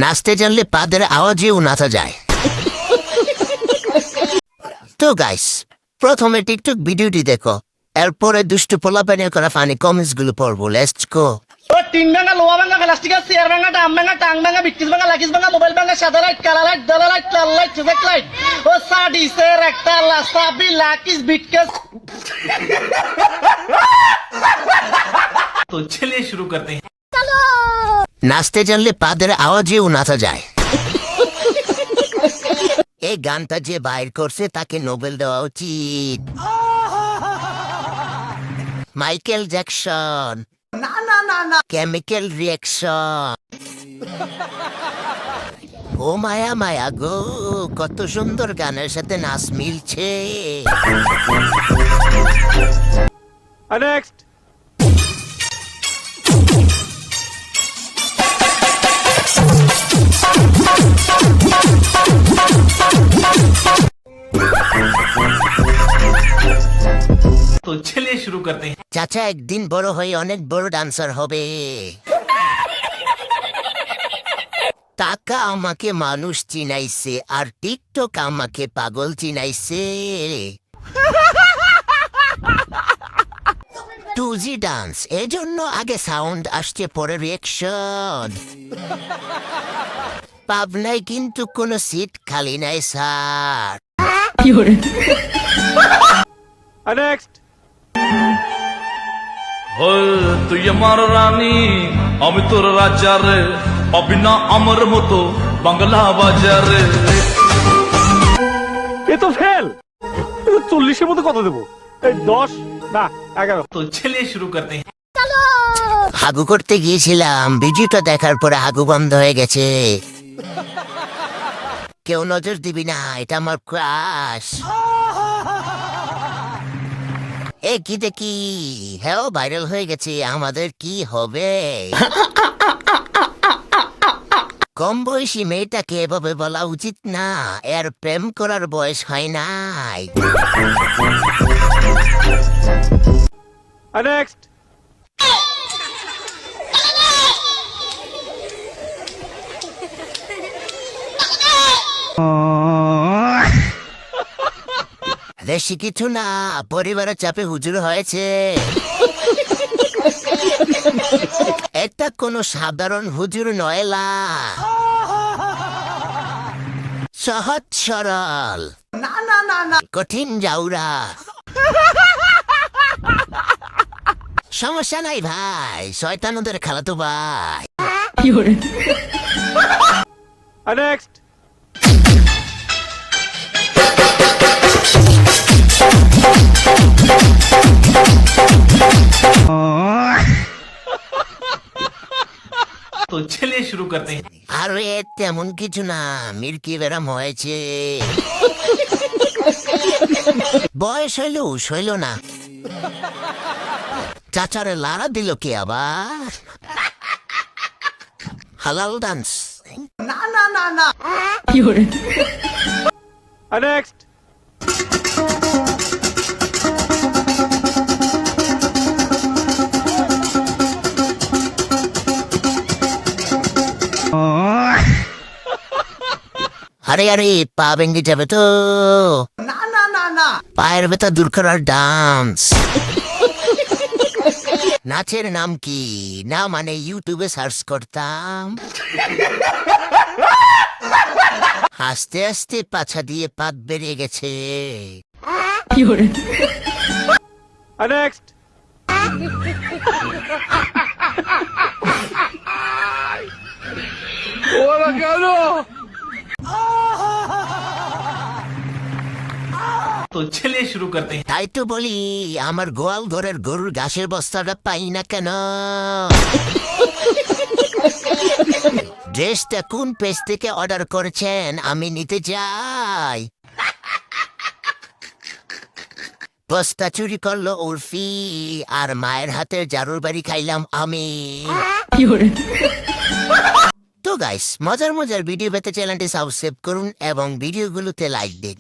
নাচতে জানলে পাদের আওয়াজেও নাচা যায়। তো গাইস, প্রথমে টিকটক ভিডিওটি দেখো, এরপরে দুষ্টু পোলাপানি করা ফানি কমেন্টস গুলো পড়বো। Let's go. টিন ভাঙা, লোহা ভাঙা, প্লাস্টিকের চেয়ার ভাঙা, ডাম ভাঙা, টাং ভাঙা, বিটকিস ভাঙা, লাকিস ভাঙা, মোবাইল ভাঙা, সাদা লাইট, কালা লাইট, দলা লাইট, লাল লাইট, চুজেক লাইট, ও সাডিসের একটা লাসাবি লাকিস বিটকেস। तो चलिए शुरू करते हैं। নাচতে জানলে পাদের আওয়াজেও নাচা যায়। এই গানটা যে বাইর করছে তাকে নোবেল দেওয়া উচিত। Michael Jackson. Chemical reaction. ও মায়া মায়া গো, কত সুন্দর গানের সাথে নাচ মিলছে। Next. तो चलिए शुरू करते हैं। চাচা একদিন বড় হয়ে অনেক বড় ডান্সার হবে। টাকা আমাকে মানুষ চিনাইছে, আর টিকটক আমাকে পাগল চিনাইছে। 2G ডান্স, এজন্য আগে সাউন্ড আসছে পরে রিয়েকশন। পাবনায় কিন্তু কোনো সিট খালি নাই স্যার। Next. তুই আমার রানী আমি তোর রাজা রে, পাবি না আমার মতো বাংলা বাজারে। এ তো ফেল। 40-এর মধ্যে কত দেবো? 10 না 11। तो चलिए शुरू करते हैं। হাগু করতে গিয়েছিলাম, ভিডিওটা দেখার পরে হাগু বন্ধ হয়ে গেছে। কেউ নজর দিবি না, এটা আমার ক্রাশ। এ কি দেখি, হ্যাঁ ভাইরাল হয়ে গেছে, আমাদের কি হবে? কম বয়সী মেয়েটাকে এভাবে বলা উচিত না, এর প্রেম করার বয়স হয় নাই। Next. বেশি কিছু না, পরিবারের চাপে হুজুর হয়েছে। এটা কোনো সাধারণ হুজুর নয়লা, সহজ সরল, কঠিন জাউরা। সমস্যা নাই ভাই, শয়তানদের খালাতো ভাই। Next. तो चलिए शुरू करते हैं। আরে তেমন কিছু না, মিল্কি বেরাম হয়েছে। বয়স হইল না। চাচারে লাড়া দিল কে আবার? হালাল ডান্স। Next. আরে আরে, পা ভেঙে যাবে তো। পায়ের ভেতর দূর করার ডান্স। নাচের নাম কি? না মানে ইউটিউবে সার্চ করতাম। আস্তে আস্তে পাছা দিয়ে পাত বেরিয়ে গেছে। Next. तो चलिए शुरू करते हैं। তাই তো বলি, আমার গোয়াল ঘরের গরুর ঘাসের বস্তাটা পাই না কেন? ড্রেসটা কোন পেজ থেকে অর্ডার করেছেন, আমি নিতে চাই। বস্তা চুরি করলো উর্ফি, আর মায়ের হাতের জারুর বাড়ি খাইলাম আমি। তো গাইস, মজার মজার ভিডিও পেতে চ্যানেলটি সাবস্ক্রাইব করুন এবং ভিডিওগুলোতে লাইক দিন।